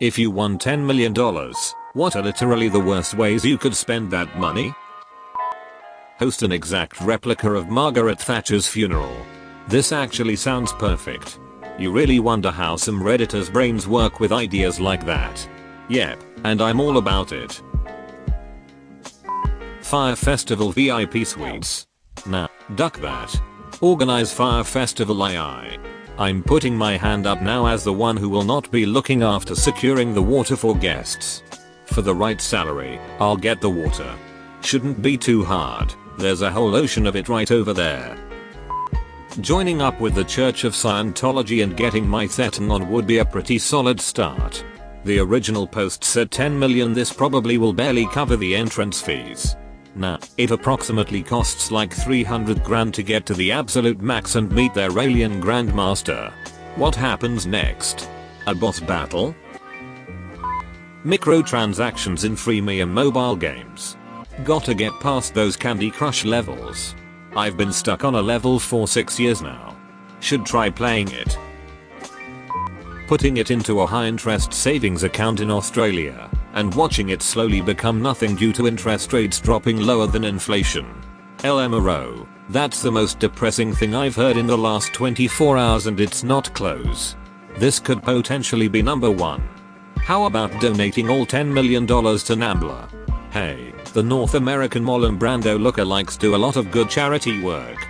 If you won $10 million, what are literally the worst ways you could spend that money? Host an exact replica of Margaret Thatcher's funeral. This actually sounds perfect. You really wonder how some Redditors' brains work with ideas like that. Yep, and I'm all about it. Fire Festival VIP Suites. Nah, duck that. Organize Fire Festival II. I'm putting my hand up now as the one who will not be looking after securing the water for guests. For the right salary, I'll get the water. Shouldn't be too hard, there's a whole ocean of it right over there. Joining up with the Church of Scientology and getting my Thetan on would be a pretty solid start. The original post said 10 million. This probably will barely cover the entrance fees. Nah, it approximately costs like 300 grand to get to the absolute max and meet their alien grandmaster. What happens next? A boss battle? Microtransactions in freemium mobile games. Gotta get past those Candy Crush levels. I've been stuck on a level for 6 years now. Should try playing it. Putting it into a high interest savings account in Australia and watching it slowly become nothing due to interest rates dropping lower than inflation. LMRO, that's the most depressing thing I've heard in the last 24 hours, and it's not close. This could potentially be number one. How about donating all $10 million to NAMBLA? Hey, the North American Marlon Brando lookalikes do a lot of good charity work.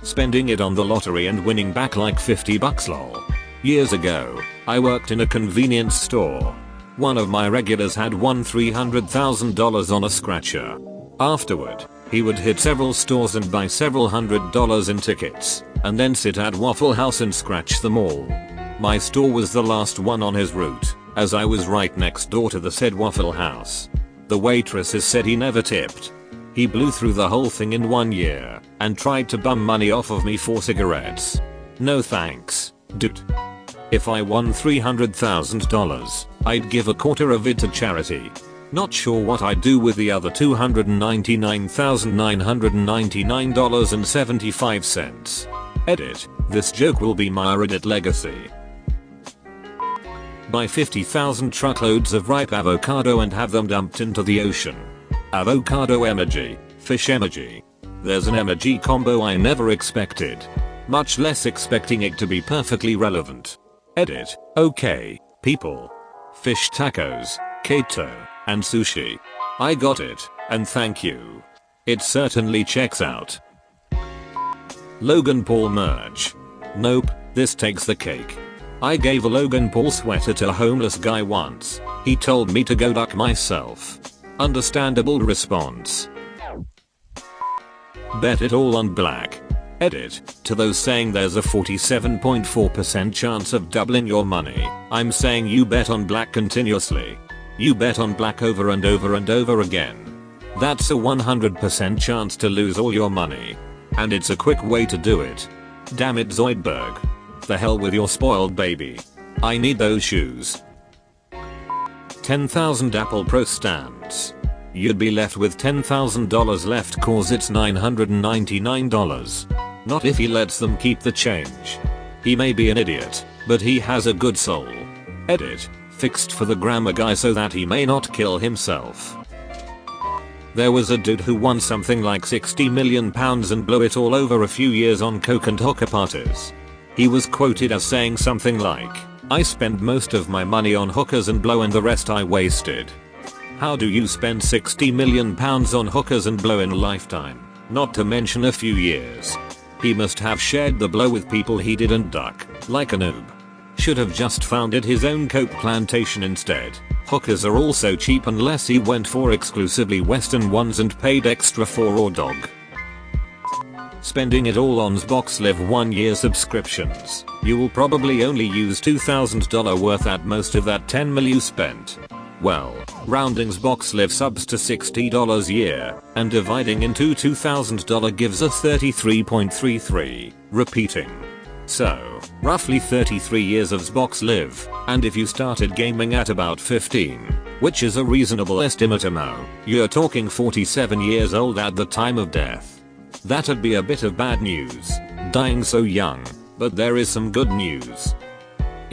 Spending it on the lottery and winning back like 50 bucks lol. Years ago, I worked in a convenience store. One of my regulars had won $300,000 on a scratcher. Afterward, he would hit several stores and buy several $100s in tickets, and then sit at Waffle House and scratch them all. My store was the last one on his route, as I was right next door to the said Waffle House. The waitresses said he never tipped. He blew through the whole thing in 1 year, and tried to bum money off of me for cigarettes. No thanks, dude. If I won $300,000, I'd give a quarter of it to charity. Not sure what I'd do with the other $299,999.75. Edit, this joke will be my Reddit legacy. Buy 50,000 truckloads of ripe avocado and have them dumped into the ocean. Avocado emoji, fish emoji. There's an emoji combo I never expected. Much less expecting it to be perfectly relevant. Edit, okay, people. Fish tacos, keto, and sushi. I got it, and thank you. It certainly checks out. Logan Paul merch. Nope, this takes the cake. I gave a Logan Paul sweater to a homeless guy once. He told me to go duck myself. Understandable response. Bet it all on black. Edit, to those saying there's a 47.4% chance of doubling your money, I'm saying you bet on black continuously. You bet on black over and over and over again. That's a 100% chance to lose all your money. And it's a quick way to do it. Damn it, Zoidberg. The hell with your spoiled baby. I need those shoes. 10,000 Apple Pro stands. You'd be left with $10,000 left cause it's $999. Not if he lets them keep the change. He may be an idiot, but he has a good soul. Edit, fixed for the grammar guy so that he may not kill himself. There was a dude who won something like 60 million pounds and blew it all over a few years on coke and hookah parties. He was quoted as saying something like, "I spent most of my money on hookahs and blow and the rest I wasted." How do you spend 60 million pounds on hookahs and blow in a lifetime, not to mention a few years? He must have shared the blow with people he didn't duck, like a noob. Should have just founded his own coke plantation instead. Hookahs are also cheap unless he went for exclusively Western ones and paid extra for raw dog. Spending it all on Xbox Live 1 year subscriptions. You will probably only use $2,000 worth at most of that $10 million you spent. Well, rounding Xbox Live subs to $60 a year and dividing into $2,000 gives us 33.33, repeating. So, roughly 33 years of Xbox Live, and if you started gaming at about 15, which is a reasonable estimate now, you're talking 47 years old at the time of death. That'd be a bit of bad news, dying so young, but there is some good news.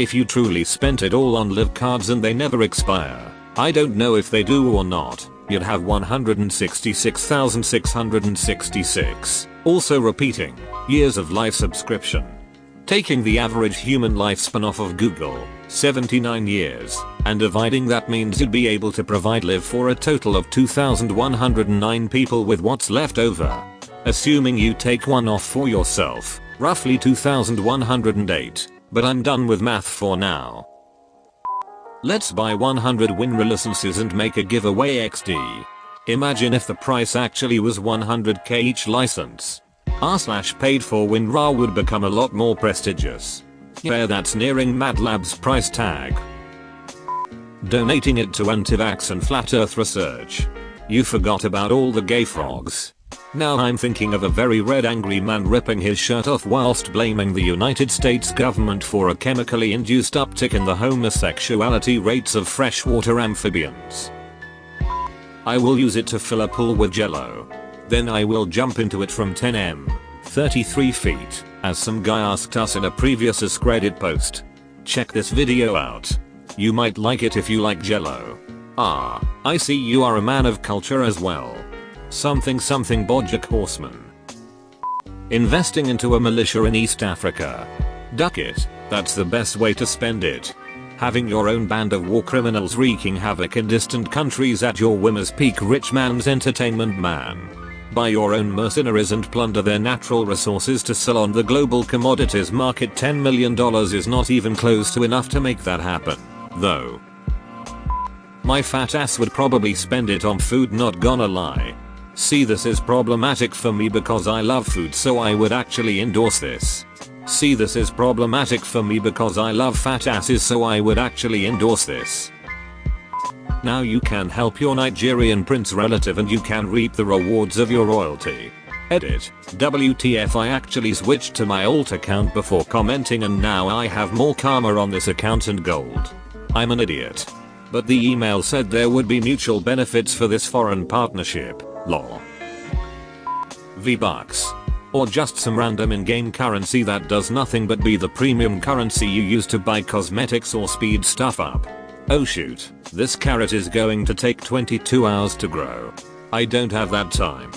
If you truly spent it all on live cards and they never expire, I don't know if they do or not, you'd have 166,666. Also repeating, years of life subscription. Taking the average human lifespan off of Google, 79 years, and dividing that means you'd be able to provide live for a total of 2,109 people with what's left over. Assuming you take one off for yourself, roughly 2,108, but I'm done with math for now. Let's buy 100 WinRAR licenses and make a giveaway XD. Imagine if the price actually was 100k each license. R/paid for WinRAR would become a lot more prestigious. Yeah, that's nearing Mad Lab's price tag. Donating it to anti-vax and flat earth research. You forgot about all the gay frogs. Now I'm thinking of a very red angry man ripping his shirt off whilst blaming the United States government for a chemically induced uptick in the homosexuality rates of freshwater amphibians. I will use it to fill a pool with jello. Then I will jump into it from 10m, 33 feet, as some guy asked us in a previous Askreddit post. Check this video out. You might like it if you like jello. Ah, I see you are a man of culture as well. Something Bojack Horseman. Investing into a militia in East Africa. Duck it, that's the best way to spend it. Having your own band of war criminals wreaking havoc in distant countries at your whim as peak rich man's entertainment man. Buy your own mercenaries and plunder their natural resources to sell on the global commodities market. $10 million is not even close to enough to make that happen, though. My fat ass would probably spend it on food, not gonna lie. See, this is problematic for me because I love food, so I would actually endorse this. See, this is problematic for me because I love fat asses, so I would actually endorse this. Now you can help your Nigerian prince relative and you can reap the rewards of your royalty. Edit. WTF, I actually switched to my alt account before commenting and now I have more karma on this account and gold. I'm an idiot. But the email said there would be mutual benefits for this foreign partnership. Lol. V-Bucks. Or just some random in-game currency that does nothing but be the premium currency you use to buy cosmetics or speed stuff up. Oh shoot, this carrot is going to take 22 hours to grow. I don't have that time.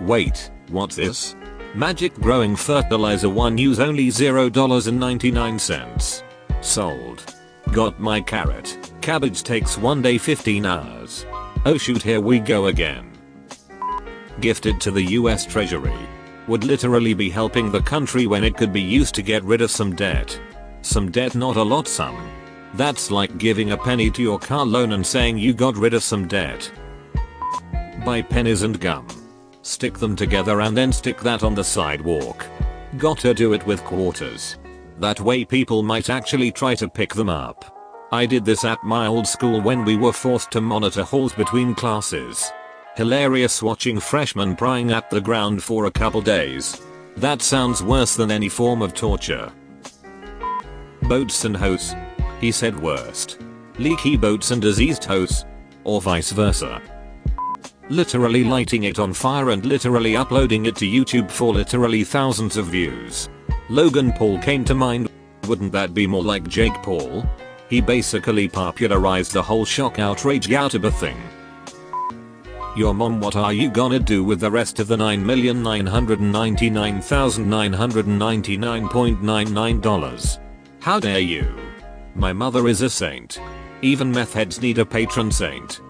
Wait, what's this? Magic growing fertilizer 1 use only $0.99. Sold. Got my carrot. Cabbage takes 1 day 15 hours. Oh shoot, here we go again. Gifted to the US Treasury. Would literally be helping the country when it could be used to get rid of some debt. Some debt, not a lot, some. That's like giving a penny to your car loan and saying you got rid of some debt. Buy pennies and gum. Stick them together and then stick that on the sidewalk. Gotta do it with quarters. That way people might actually try to pick them up. I did this at my old school when we were forced to monitor halls between classes. Hilarious watching freshmen prying at the ground for a couple days. That sounds worse than any form of torture. Boats and hose. He said worst. Leaky boats and diseased hose. Or vice versa. Literally lighting it on fire and literally uploading it to YouTube for literally thousands of views. Logan Paul came to mind. Wouldn't that be more like Jake Paul? He basically popularized the whole shock outrage YouTuber thing. Your mom, what are you gonna do with the rest of the $9,999,999.99? How dare you? My mother is a saint. Even meth heads need a patron saint.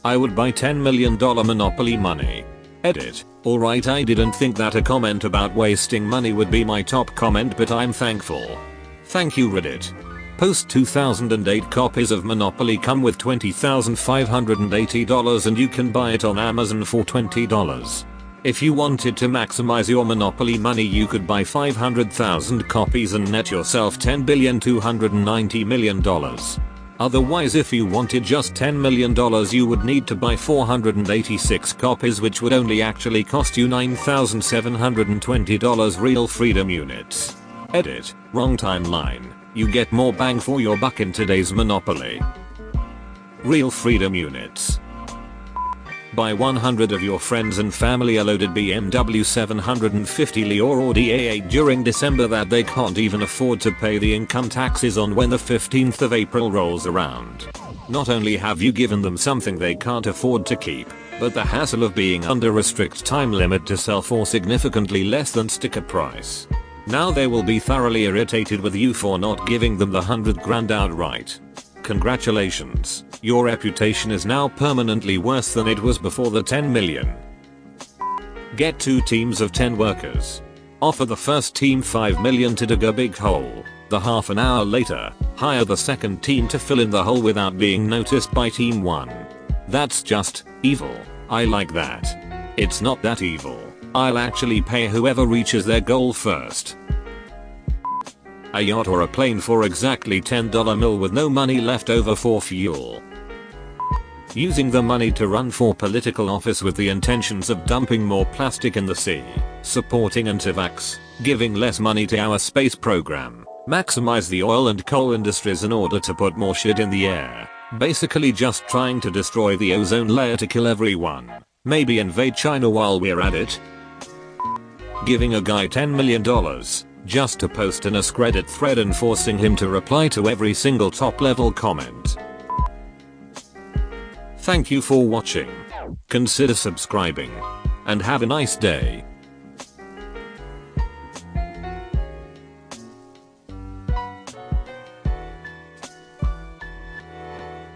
I would buy $10 million Monopoly money. Edit. Alright, I didn't think that a comment about wasting money would be my top comment, but I'm thankful. Thank you, Reddit. Post 2008 copies of Monopoly come with $20,580 and you can buy it on Amazon for $20. If you wanted to maximize your Monopoly money, you could buy 500,000 copies and net yourself $10,290,000,000. Otherwise, if you wanted just $10 million, you would need to buy 486 copies, which would only actually cost you $9,720 real freedom units. Edit. Wrong timeline. You get more bang for your buck in today's Monopoly. Real freedom units. Buy 100 of your friends and family a loaded BMW 750 Li or Audi A8 during December that they can't even afford to pay the income taxes on when the 15th of April rolls around. Not only have you given them something they can't afford to keep, but the hassle of being under a strict time limit to sell for significantly less than sticker price. Now they will be thoroughly irritated with you for not giving them the 100 grand outright. Congratulations, your reputation is now permanently worse than it was before the 10 million. Get 2 teams of 10 workers. Offer the first team 5 million to dig a big hole. The half an hour later, hire the second team to fill in the hole without being noticed by team 1. That's just evil. I like that. It's not that evil. I'll actually pay whoever reaches their goal first. A yacht or a plane for exactly $10 mil with no money left over for fuel. Using the money to run for political office with the intentions of dumping more plastic in the sea, supporting anti-vax, giving less money to our space program, maximize the oil and coal industries in order to put more shit in the air, basically just trying to destroy the ozone layer to kill everyone, maybe invade China while we're at it. Giving a guy $10 million just to post an Askreddit thread and forcing him to reply to every single top level comment. Thank you for watching. Consider subscribing. And have a nice day.